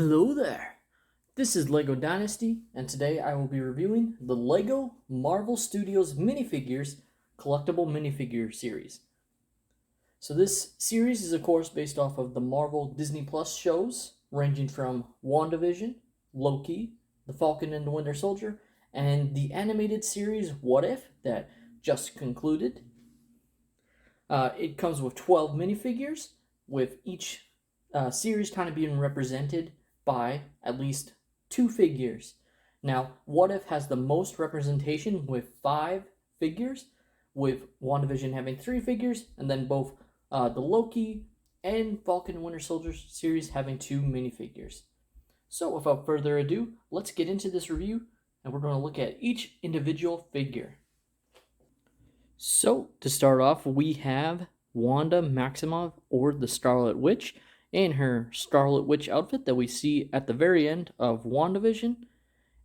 Hello there! This is LEGO Dynasty, and today I will be reviewing the LEGO Marvel Studios Minifigures Collectible Minifigure series. So this series is of course based off of the Marvel Disney Plus shows, ranging from WandaVision, Loki, the Falcon and the Winter Soldier, and the animated series What If that just concluded. It comes with 12 minifigures, with each series kind of being represented by at least 2 figures. Now, What If has the most representation with 5 figures, with WandaVision having 3 figures, and then both the Loki and Falcon and Winter Soldier series having 2 minifigures. So, without further ado, let's get into this review, and we're going to look at each individual figure. So, to start off, we have Wanda Maximov, or the Scarlet Witch, in her Scarlet Witch outfit that we see at the very end of WandaVision.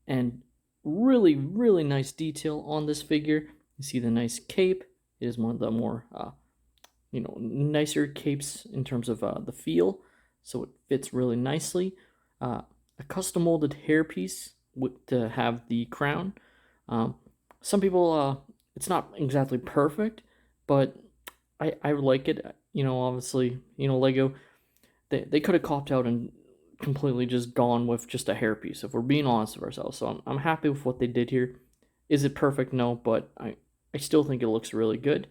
And really, really nice detail on this figure. You see the nice cape. It is one of the more, nicer capes in terms of the feel. So it fits really nicely. A custom molded hairpiece to have the crown. Some people, it's not exactly perfect, but I like it. Obviously, Lego, they could have copped out and completely just gone with just a hairpiece, if we're being honest with ourselves. So I'm happy with what they did here. Is it perfect? No, but I still think it looks really good.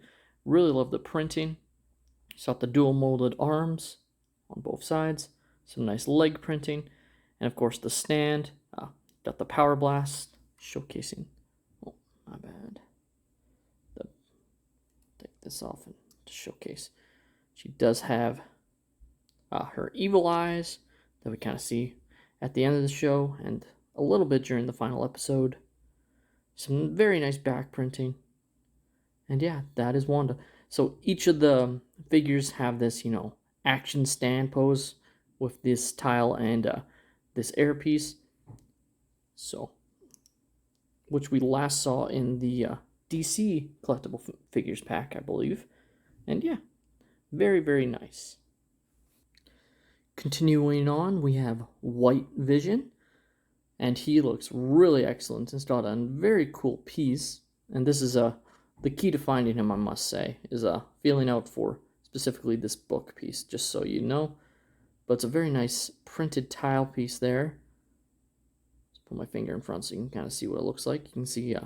Really love the printing. It's got the dual molded arms on both sides. Some nice leg printing. And of course the stand. Got the power blast showcasing. Oh, my bad. Take this off and showcase. She does have her evil eyes that we kind of see at the end of the show and a little bit during the final episode. Some very nice back printing. And yeah, that is Wanda. So each of the figures have this, action stand pose with this tile and this air piece. So, which we last saw in the DC collectible figures pack, I believe. And yeah, very, very nice. Continuing on, we have White Vision, and he looks really excellent. He's got a very cool piece, and this is the key to finding him, I must say, is feeling out for specifically this book piece, just so you know. But it's a very nice printed tile piece there. Just put my finger in front so you can kind of see what it looks like. You can see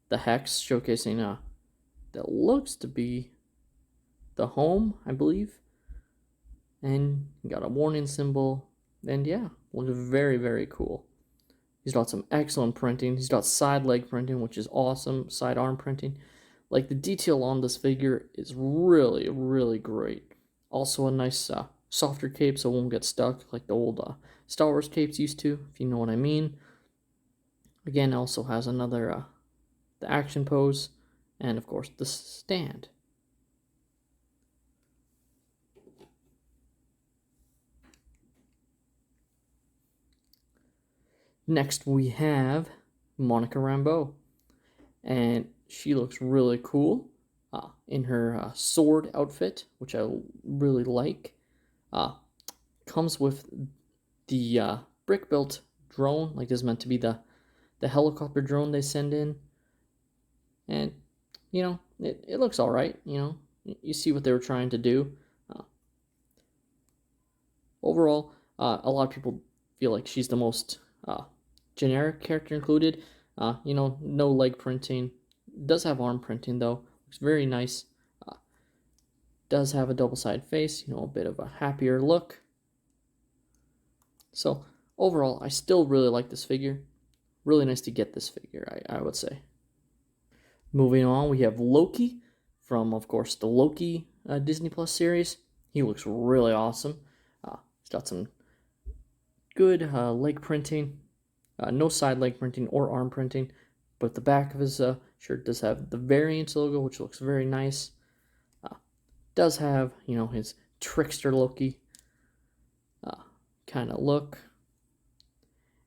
the hex showcasing that looks to be the home, I believe. And you got a warning symbol, and yeah, looks very, very cool. He's got some excellent printing. He's got side leg printing, which is awesome. Side arm printing. Like, the detail on this figure is really, really great. Also a nice softer cape so it won't get stuck like the old Star Wars capes used to, if you know what I mean. Again, also has another the action pose, and of course the stand. Next we have Monica Rambeau, and she looks really cool in her sword outfit, which I really like. Comes with the brick-built drone, like this is meant to be the helicopter drone they send in. And, it looks alright, you see what they were trying to do. Overall, a lot of people feel like she's the most generic character included. No leg printing. Does have arm printing though. Looks very nice. Does have a double-sided face, a bit of a happier look. So overall, I still really like this figure. Really nice to get this figure, I would say. Moving on, we have Loki from, of course, the Loki Disney Plus series. He looks really awesome. He's got some good leg printing. No side leg printing or arm printing, but the back of his shirt does have the Variant logo, which looks very nice. Does have, his trickster Loki kind of look.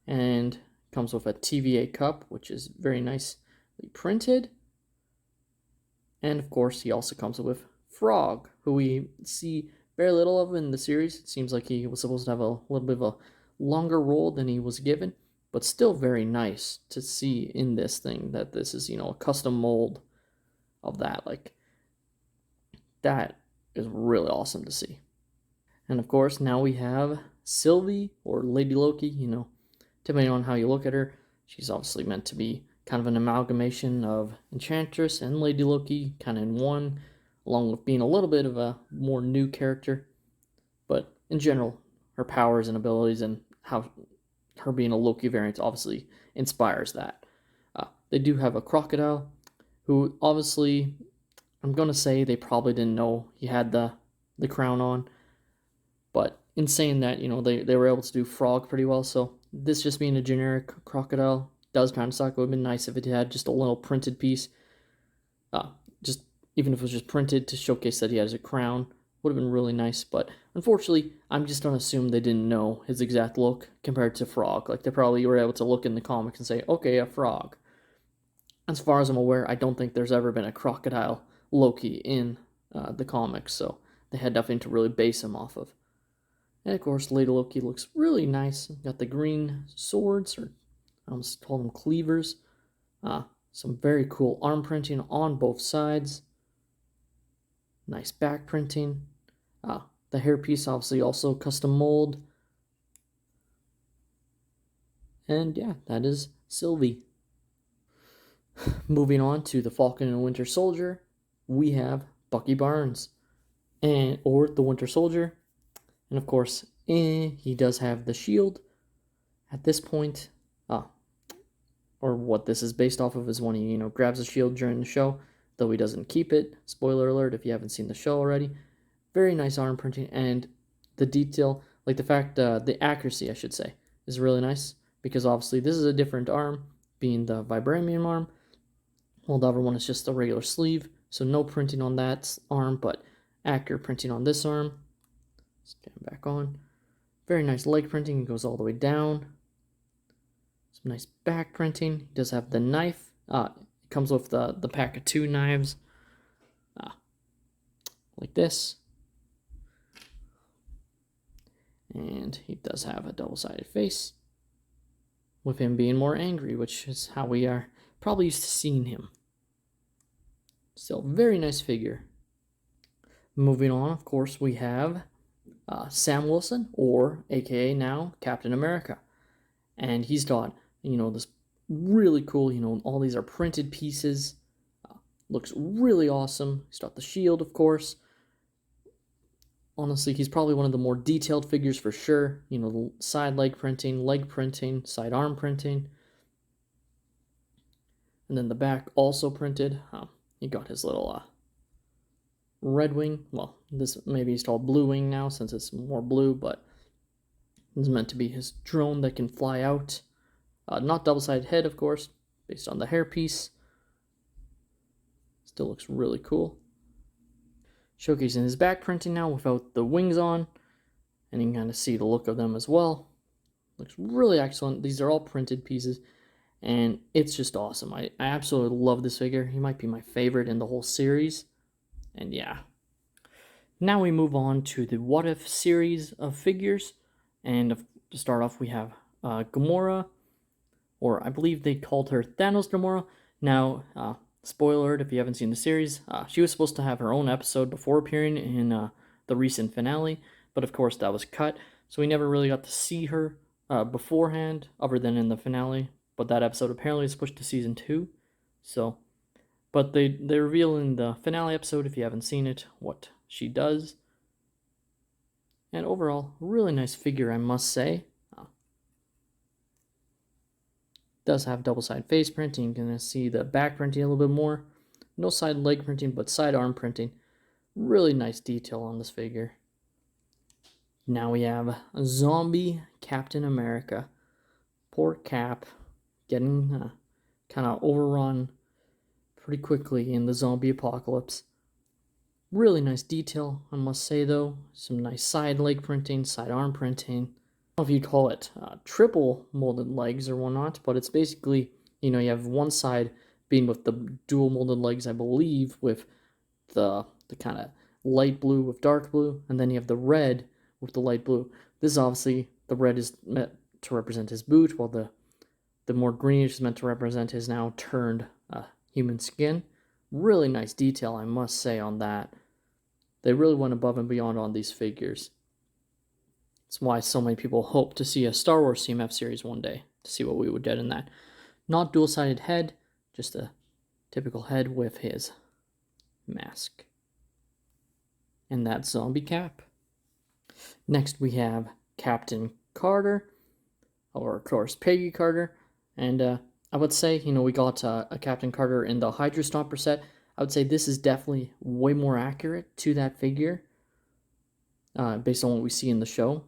And comes with a TVA cup, which is very nicely printed. And of course, he also comes with Frog, who we see very little of in the series. It seems like he was supposed to have a little bit of a longer role than he was given, but still very nice to see in this thing that this is, a custom mold of that. Like, that is really awesome to see. And of course, now we have Sylvie, or Lady Loki, depending on how you look at her. She's obviously meant to be kind of an amalgamation of Enchantress and Lady Loki, kind of in one, along with being a little bit of a more new character. But in general, her powers and abilities and how her being a Loki variant obviously inspires that. They do have a crocodile, who obviously, I'm going to say they probably didn't know he had the crown on. But in saying that, they were able to do frog pretty well. So this just being a generic crocodile does kind of suck. It would have been nice if it had just a little printed piece. Just even if it was just printed to showcase that he has a crown, would have been really nice. But unfortunately, I'm just going to assume they didn't know his exact look compared to frog. Like, they probably were able to look in the comics and say, okay, a frog. As far as I'm aware, I don't think there's ever been a crocodile Loki in the comics. So they had nothing to really base him off of. And of course, Lady Loki looks really nice. Got the green swords, or I almost call them cleavers. Some very cool arm printing on both sides. Nice back printing. The hairpiece obviously also custom mold. And yeah, that is Sylvie. Moving on to the Falcon and Winter Soldier, we have Bucky Barnes, or the Winter Soldier. And of course, he does have the shield. At this point, or what this is based off of is when he, grabs the shield during the show, though he doesn't keep it. Spoiler alert if you haven't seen the show already. Very nice arm printing, and the detail, like the fact, the accuracy, I should say, is really nice, because obviously this is a different arm, being the vibranium arm, while the other one is just a regular sleeve, so no printing on that arm, but accurate printing on this arm. Let's get him back on. Very nice leg printing, it goes all the way down. Some nice back printing. He does have the knife. It comes with the pack of 2 knives, like this. And he does have a double-sided face, with him being more angry, which is how we are probably used to seeing him. Still, very nice figure. Moving on, of course, we have Sam Wilson, or aka now Captain America. And he's got, this really cool, all these are printed pieces. Looks really awesome. He's got the shield, of course. Honestly, he's probably one of the more detailed figures for sure. The side leg printing, side arm printing. And then the back also printed. He got his little red wing. Well, this maybe he's called blue wing now since it's more blue, but it's meant to be his drone that can fly out. Not double-sided head, of course, based on the hairpiece. Still looks really cool. Showcasing his back printing now without the wings on. And you can kind of see the look of them as well. Looks really excellent. These are all printed pieces. And it's just awesome. I absolutely love this figure. He might be my favorite in the whole series. And yeah. Now we move on to the What If series of figures. And to start off, we have Gamora. Or I believe they called her Thanos Gamora. Now, spoiler alert if you haven't seen the series, she was supposed to have her own episode before appearing in the recent finale, but of course that was cut, so we never really got to see her beforehand, other than in the finale, but that episode apparently is pushed to season 2, but they reveal in the finale episode, if you haven't seen it, what she does, and overall, really nice figure, I must say. Does have double-sided face printing. You can see the back printing a little bit more. No side leg printing, but side arm printing. Really nice detail on this figure. Now we have a zombie Captain America. Poor Cap, getting kind of overrun pretty quickly in the zombie apocalypse. Really nice detail, I must say though. Some nice side leg printing, side arm printing. I don't know if you'd call it triple molded legs or whatnot, but it's basically, you have one side being with the dual molded legs, I believe, with the kind of light blue with dark blue, and then you have the red with the light blue. This is obviously the red is meant to represent his boot, while the more greenish is meant to represent his now turned human skin. Really nice detail, I must say, on that. They really went above and beyond on these figures. That's why so many people hope to see a Star Wars CMF series one day, to see what we would get in that. Not dual-sided head, just a typical head with his mask. And that zombie cap. Next we have Captain Carter, or of course Peggy Carter. And I would say, we got a Captain Carter in the Hydra Stomper set. I would say this is definitely way more accurate to that figure, based on what we see in the show.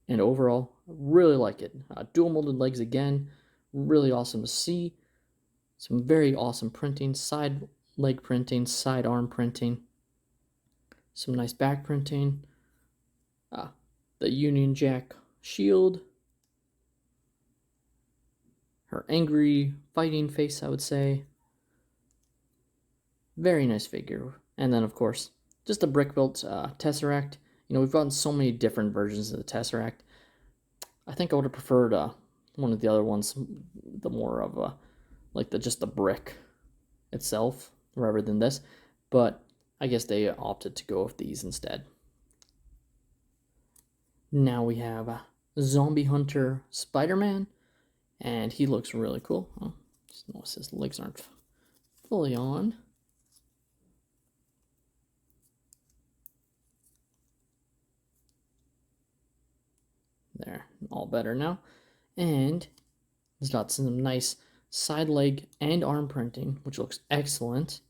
And overall, really like it. Dual molded legs again, really awesome to see. Some very awesome printing, side leg printing, side arm printing. Some nice back printing. The Union Jack shield. Her angry fighting face, I would say. Very nice figure. And then, of course, just a brick-built Tesseract. We've gotten so many different versions of the Tesseract. I think I would have preferred one of the other ones, the more of just the brick itself, rather than this. But I guess they opted to go with these instead. Now we have Zombie Hunter Spider-Man, and he looks really cool. Oh, just notice his legs aren't fully on. There, all better now. And he's got some nice side leg and arm printing, which looks excellent.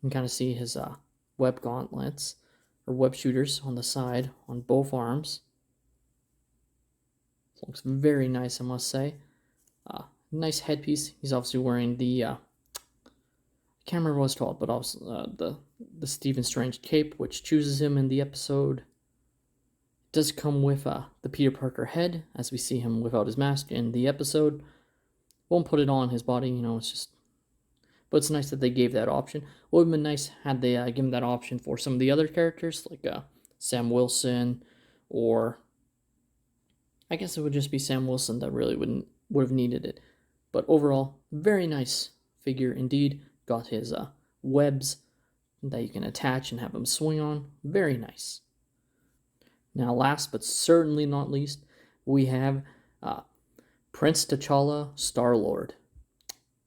You can kind of see his web gauntlets, or web shooters on the side, on both arms. Looks very nice, I must say. Nice headpiece. He's obviously wearing the, I can't remember what it's called, but also the Stephen Strange cape, which chooses him in the episode. Does come with the Peter Parker head, as we see him without his mask in the episode. Won't put it on his body, it's just... But it's nice that they gave that option. Would have been nice had they given that option for some of the other characters, like Sam Wilson, or... I guess it would just be Sam Wilson that really would have needed it. But overall, very nice figure indeed. Got his webs that you can attach and have him swing on. Very nice. Now, last but certainly not least, we have Prince T'Challa Star-Lord.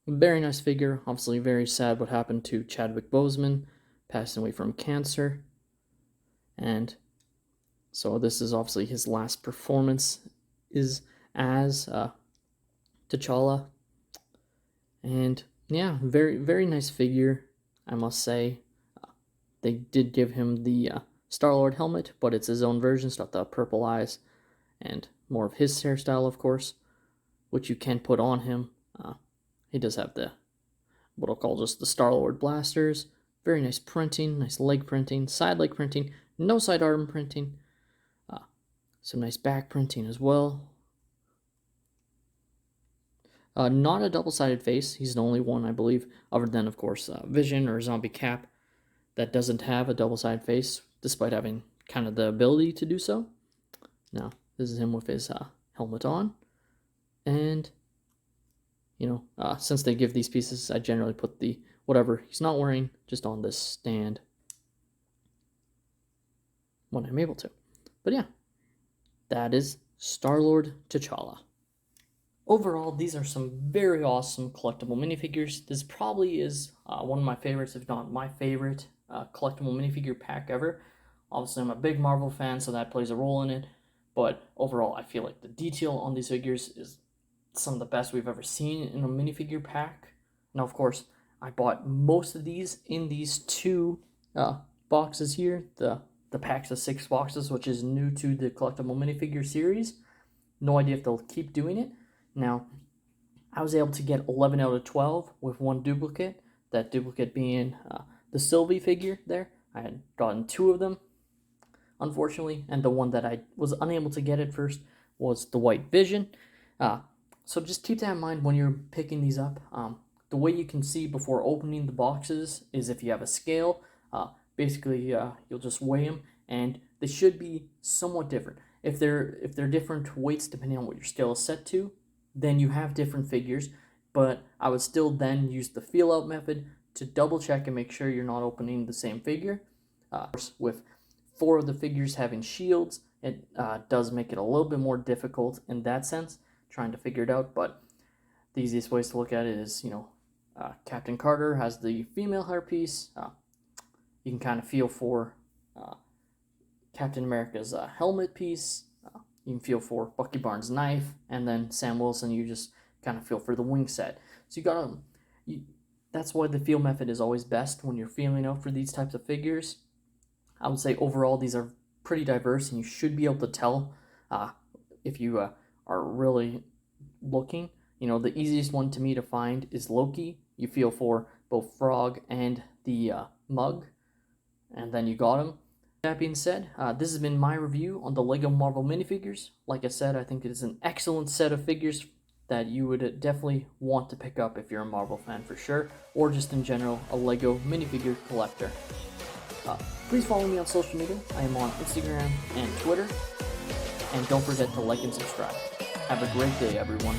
Very nice figure. Obviously very sad what happened to Chadwick Boseman, passing away from cancer. And so this is obviously his last performance is as T'Challa. And yeah, very, very nice figure, I must say. They did give him the Star-Lord helmet, but it's his own version. It's got the purple eyes and more of his hairstyle, of course, which you can put on him. He does have what I'll call just the Star-Lord blasters. Very nice printing, nice leg printing, side leg printing, no side arm printing. Some nice back printing as well. Not a double-sided face. He's the only one, I believe, other than, of course, Vision or Zombie Cap, that doesn't have a double-sided face, despite having kind of the ability to do so. Now, this is him with his helmet on. And, since they give these pieces, I generally put the whatever he's not wearing just on this stand when I'm able to. But yeah, that is Star-Lord T'Challa. Overall, these are some very awesome collectible minifigures. This probably is one of my favorites, if not my favorite collectible minifigure pack ever. Obviously, I'm a big Marvel fan, so that plays a role in it. But overall, I feel like the detail on these figures is some of the best we've ever seen in a minifigure pack. Now, of course, I bought most of these in these two boxes here. The packs of 6 boxes, which is new to the collectible minifigure series. No idea if they'll keep doing it. Now, I was able to get 11 out of 12 with one duplicate. That duplicate being the Sylvie figure there. I had gotten 2 of them, unfortunately, and the one that I was unable to get at first was the White Vision. So just keep that in mind when you're picking these up. The way you can see before opening the boxes is if you have a scale. Basically, you'll just weigh them, and they should be somewhat different. If they're different weights depending on what your scale is set to, then you have different figures. But I would still then use the feel out method to double check and make sure you're not opening the same figure. With 4 of the figures having shields, it does make it a little bit more difficult in that sense, trying to figure it out. But the easiest ways to look at it is, Captain Carter has the female hairpiece. You can kind of feel for Captain America's helmet piece. You can feel for Bucky Barnes' knife, and then Sam Wilson, you just kind of feel for the wing set. So that's why the feel method is always best when you're feeling out for these types of figures. I would say overall these are pretty diverse, and you should be able to tell if you are really looking. The easiest one to me to find is Loki. You feel for both Frog and the mug, and then you got him. That being said, this has been my review on the LEGO Marvel minifigures. Like I said, I think it is an excellent set of figures that you would definitely want to pick up if you're a Marvel fan for sure, or just in general a LEGO minifigure collector. Please follow me on social media. I am on Instagram and Twitter. And don't forget to like and subscribe. Have a great day, everyone.